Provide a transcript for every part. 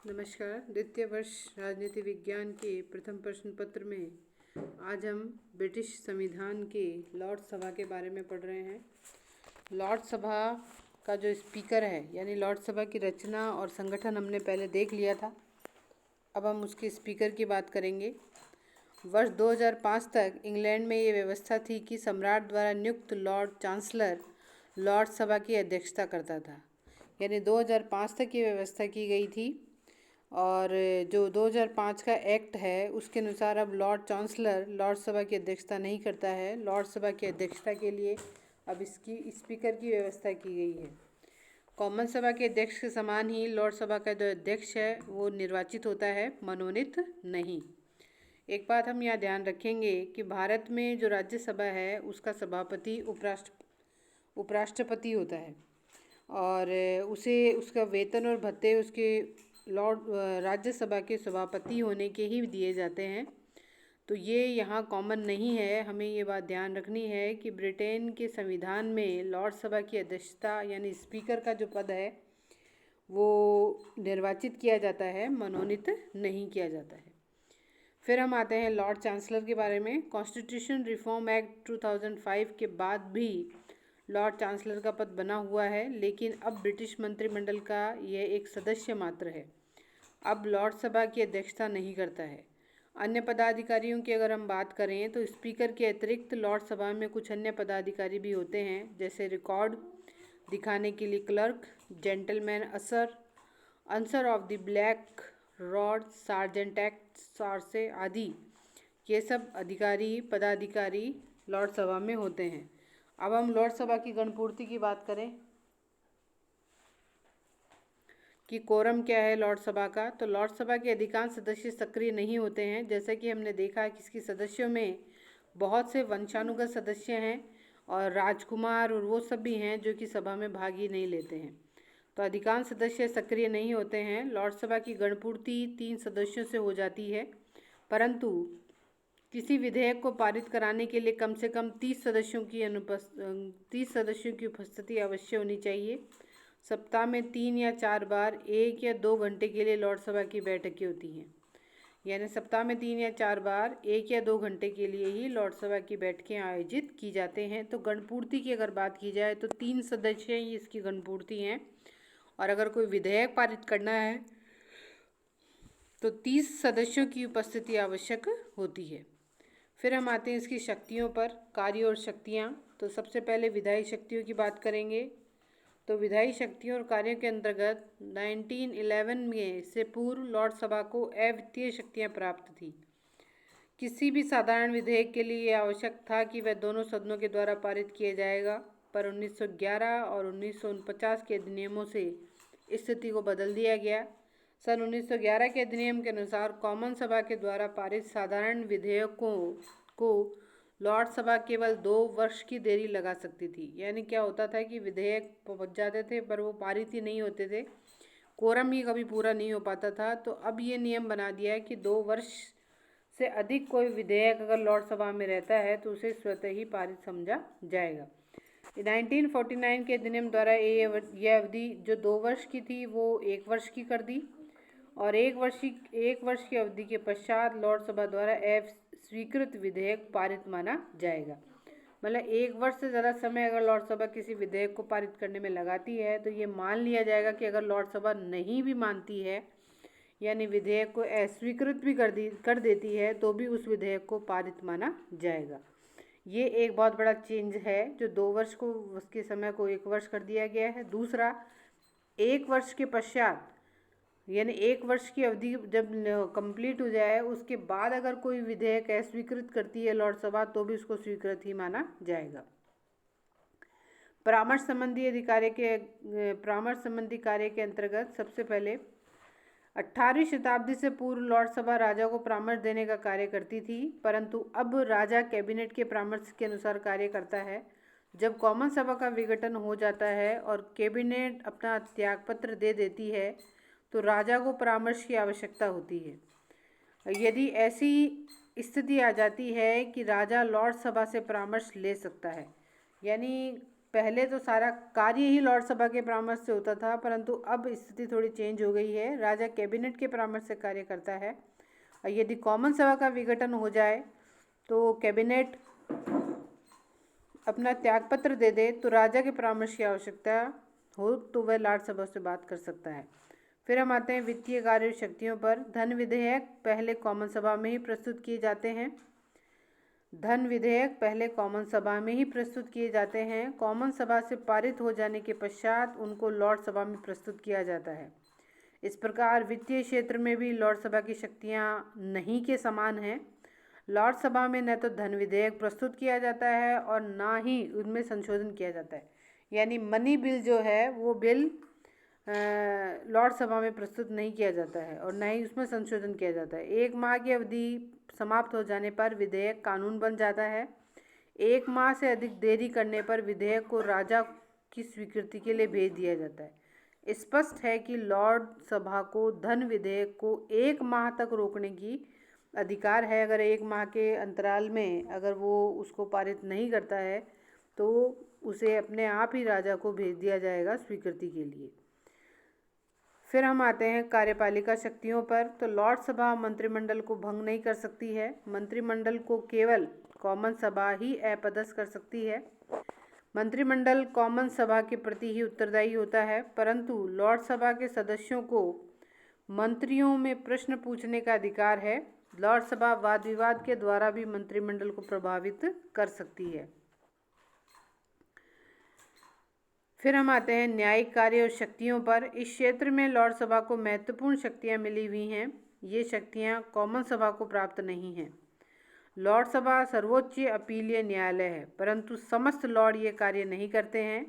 नमस्कार। द्वितीय वर्ष राजनीति विज्ञान के प्रथम प्रश्न पत्र में आज हम ब्रिटिश संविधान के लॉर्ड सभा के बारे में पढ़ रहे हैं। लॉर्ड सभा का जो स्पीकर है यानी लॉर्ड सभा की रचना और संगठन हमने पहले देख लिया था। अब हम उसके स्पीकर की बात करेंगे। वर्ष 2005 तक इंग्लैंड में ये व्यवस्था थी कि सम्राट द्वारा नियुक्त लॉर्ड चांसलर लॉर्ड सभा की अध्यक्षता करता था। यानी 2005 तक ये व्यवस्था की गई थी और जो 2005 का एक्ट है उसके अनुसार अब लॉर्ड चांसलर लॉर्ड सभा की अध्यक्षता नहीं करता है। लॉर्ड सभा की अध्यक्षता के लिए अब इसकी स्पीकर की व्यवस्था की गई है। कॉमन सभा के अध्यक्ष के समान ही लॉर्ड सभा का जो अध्यक्ष है वो निर्वाचित होता है, मनोनीत नहीं। एक बात हम यहाँ ध्यान रखेंगे कि भारत में जो राज्यसभा है उसका सभापति उपराष्ट्रपति होता है और उसे उसका वेतन और भत्ते उसके राज्यसभा के सभापति होने के ही दिए जाते हैं। तो ये यहाँ कॉमन नहीं है। हमें ये बात ध्यान रखनी है कि ब्रिटेन के संविधान में लॉर्ड सभा की अध्यक्षता यानी स्पीकर का जो पद है वो निर्वाचित किया जाता है, मनोनीत नहीं किया जाता है। फिर हम आते हैं लॉर्ड चांसलर के बारे में। कॉन्स्टिट्यूशन रिफॉर्म एक्ट 2005 के बाद भी लॉर्ड चांसलर का पद बना हुआ है, लेकिन अब ब्रिटिश मंत्रिमंडल का यह एक सदस्य मात्र है। अब लॉर्ड सभा की अध्यक्षता नहीं करता है। अन्य पदाधिकारियों की अगर हम बात करें तो स्पीकर के अतिरिक्त लॉर्ड सभा में कुछ अन्य पदाधिकारी भी होते हैं, जैसे रिकॉर्ड दिखाने के लिए क्लर्क, जेंटलमैन असर, answer of the black rod, sergeant act सारसे आदि। ये सब पदाधिकारी लॉर्ड सभा में होते हैं। अब हम लॉर्ड सभा की गणपूर्ति की बात करें कि कोरम क्या है लॉर्ड सभा का। तो लॉर्ड सभा के अधिकांश सदस्य सक्रिय नहीं होते हैं, जैसा कि हमने देखा कि इसके सदस्यों में बहुत से वंशानुगत सदस्य हैं और राजकुमार और वो सब भी हैं जो कि सभा में भाग ही नहीं लेते हैं। तो अधिकांश सदस्य सक्रिय नहीं होते हैं। लॉर्ड सभा की गणपूर्ति 3 सदस्यों से हो जाती है, परंतु किसी विधेयक को पारित कराने के लिए कम से कम 30 सदस्यों की उपस्थिति अवश्य होनी चाहिए। सप्ताह में 3 या 4 बार 1 या 2 घंटे के लिए लॉर्ड सभा की बैठकें होती हैं। यानी सप्ताह में 3 या 4 बार 1 या 2 घंटे के लिए ही लॉर्ड सभा की बैठकें आयोजित की जाते हैं। तो गणपूर्ति की अगर बात की जाए तो 3 सदस्य ही इसकी गणपूर्ति हैं और अगर कोई विधेयक पारित करना है तो 30 सदस्यों की उपस्थिति आवश्यक होती है। फिर हम आते हैं इसकी शक्तियों पर, कार्य और शक्तियाँ। तो सबसे पहले विधायी शक्तियों की बात करेंगे। तो विधायी शक्तियों और कार्यों के अंतर्गत 1911 में से पूर्व लॉर्ड सभा को अवित्तीय शक्तियाँ प्राप्त थी। किसी भी साधारण विधेयक के लिए यह आवश्यक था कि वह दोनों सदनों के द्वारा पारित किया जाएगा, पर 1911 और 1949 के अधिनियमों से स्थिति को बदल दिया गया। सन 1911 के अधिनियम के अनुसार कॉमन सभा के द्वारा पारित साधारण विधेयकों को लॉर्ड सभा केवल 2 वर्ष की देरी लगा सकती थी। यानी क्या होता था कि विधेयक पहुंच जाते थे पर वो पारित ही नहीं होते थे, कोरम ही कभी पूरा नहीं हो पाता था। तो अब ये नियम बना दिया है कि 2 वर्ष से अधिक कोई विधेयक अगर लॉर्ड सभा में रहता है तो उसे स्वतः ही पारित समझा जाएगा। 1949 के अधिनियम द्वारा यह अवधि जो 2 वर्ष की थी वो 1 वर्ष की कर दी और 1 वर्ष की अवधि के पश्चात लॉर्ड सभा द्वारा स्वीकृत विधेयक पारित माना जाएगा। मतलब 1 वर्ष से ज़्यादा समय अगर लॉर्ड सभा किसी विधेयक को पारित करने में लगाती है तो ये मान लिया जाएगा कि अगर लॉर्ड सभा नहीं भी मानती है यानी विधेयक को अस्वीकृत भी कर देती है तो भी उस विधेयक को पारित माना जाएगा। ये एक बहुत बड़ा चेंज है जो 2 वर्ष को उसके समय को 1 वर्ष कर दिया गया है। दूसरा, 1 वर्ष के पश्चात यानी 1 वर्ष की अवधि जब कंप्लीट हो जाए उसके बाद अगर कोई विधेयक अस्वीकृत करती है लॉर्ड सभा तो भी उसको स्वीकृत ही माना जाएगा। परामर्श संबंधी कार्य के अंतर्गत सबसे पहले 18वीं शताब्दी से पूर्व लॉर्ड सभा राजा को परामर्श देने का कार्य करती थी, परंतु अब राजा कैबिनेट के परामर्श के अनुसार कार्य करता है। जब कॉमन सभा का विघटन हो जाता है और कैबिनेट अपना त्यागपत्र दे देती है तो राजा को परामर्श की आवश्यकता होती है। यदि ऐसी स्थिति आ जाती है कि राजा लॉर्ड सभा से परामर्श ले सकता है, यानी पहले तो सारा कार्य ही लॉर्ड सभा के परामर्श से होता था, परंतु अब स्थिति थोड़ी चेंज हो गई है। राजा कैबिनेट के परामर्श से कार्य करता है, और यदि कॉमन सभा का विघटन हो जाए तो कैबिनेट अपना त्यागपत्र दे दे तो राजा के परामर्श की आवश्यकता हो तो वह लॉर्ड सभा से बात कर सकता है। फिर हम आते हैं वित्तीय कार्य शक्तियों पर। धन विधेयक पहले कॉमन सभा में ही प्रस्तुत किए जाते हैं। धन विधेयक पहले कॉमन सभा में ही प्रस्तुत किए जाते हैं। कॉमन सभा से पारित हो जाने के पश्चात उनको लॉर्ड सभा में प्रस्तुत किया जाता है। इस प्रकार वित्तीय क्षेत्र में भी लॉर्ड सभा की शक्तियां नहीं के समान हैं। लॉर्ड सभा में न तो धन विधेयक प्रस्तुत किया जाता है और ना ही उनमें संशोधन किया जाता है। यानी मनी बिल जो है वो बिल लॉर्ड सभा में प्रस्तुत नहीं किया जाता है और न ही उसमें संशोधन किया जाता है। 1 माह की अवधि समाप्त हो जाने पर विधेयक कानून बन जाता है। 1 माह से अधिक देरी करने पर विधेयक को राजा की स्वीकृति के लिए भेज दिया जाता है। स्पष्ट है कि लॉर्ड सभा को धन विधेयक को 1 माह तक रोकने की अधिकार है। अगर 1 माह के अंतराल में अगर वो उसको पारित नहीं करता है तो उसे अपने आप ही राजा को भेज दिया जाएगा स्वीकृति के लिए। फिर हम आते हैं कार्यपालिका शक्तियों पर। तो लॉर्ड सभा मंत्रिमंडल को भंग नहीं कर सकती है। मंत्रिमंडल को केवल कॉमन सभा ही अपदस्थ कर सकती है। मंत्रिमंडल कॉमन सभा के प्रति ही उत्तरदायी होता है, परंतु लॉर्ड सभा के सदस्यों को मंत्रियों में प्रश्न पूछने का अधिकार है। लॉर्ड सभा वाद विवाद के द्वारा भी मंत्रिमंडल को प्रभावित कर सकती है। फिर हम आते हैं न्यायिक कार्य और शक्तियों पर। इस क्षेत्र में लॉर्ड सभा को महत्वपूर्ण शक्तियां मिली हुई हैं। ये शक्तियां कॉमन सभा को प्राप्त नहीं हैं। लॉर्ड सभा सर्वोच्च अपीलीय न्यायालय है, परंतु समस्त लॉर्ड ये कार्य नहीं करते हैं।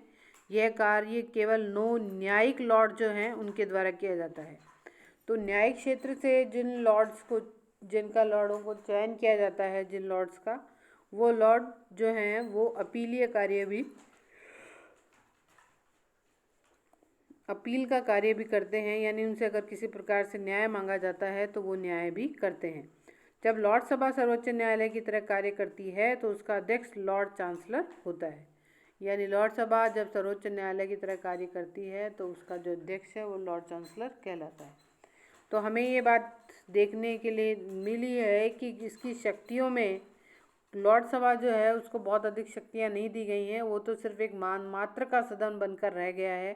यह कार्य केवल 9 न्यायिक लॉर्ड जो हैं उनके द्वारा किया जाता है। तो न्यायिक क्षेत्र से जिनका लॉर्डों को चयन किया जाता है, जिन लॉर्ड्स का, वो लॉर्ड जो हैं वो अपीलीय कार्य भी अपील का कार्य भी करते हैं। यानी उनसे अगर किसी प्रकार से न्याय मांगा जाता है तो वो न्याय भी करते हैं। जब लॉर्ड सभा सर्वोच्च न्यायालय की तरह कार्य करती है तो उसका अध्यक्ष लॉर्ड चांसलर होता है। यानी लॉर्ड सभा जब सर्वोच्च न्यायालय की तरह कार्य करती है तो उसका जो अध्यक्ष है वो लॉर्ड चांसलर कहलाता है। तो हमें ये बात देखने के लिए मिली है कि इसकी शक्तियों में लॉर्ड सभा जो है उसको बहुत अधिक शक्तियाँ नहीं दी गई हैं। वो तो सिर्फ एक मात्र का सदन बनकर रह गया है।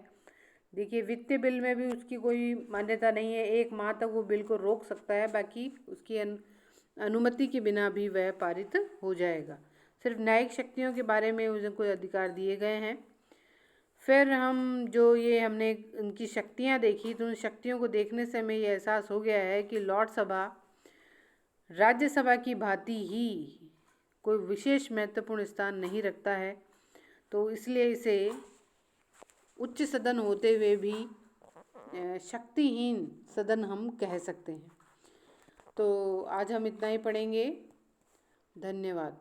देखिए वित्तीय बिल में भी उसकी कोई मान्यता नहीं है। 1 माह तक वो बिल को रोक सकता है, बाकी उसकी अनुमति के बिना भी वह पारित हो जाएगा। सिर्फ न्यायिक शक्तियों के बारे में उसे कोई अधिकार दिए गए हैं। फिर हमने उनकी शक्तियाँ देखी तो उन शक्तियों को देखने से हमें ये एहसास हो गया है कि लॉर्ड सभा राज्यसभा की भांति ही कोई विशेष महत्वपूर्ण स्थान नहीं रखता है। तो इसलिए इसे उच्च सदन होते हुए भी शक्तिहीन सदन हम कह सकते हैं। तो आज हम इतना ही पढ़ेंगे। धन्यवाद।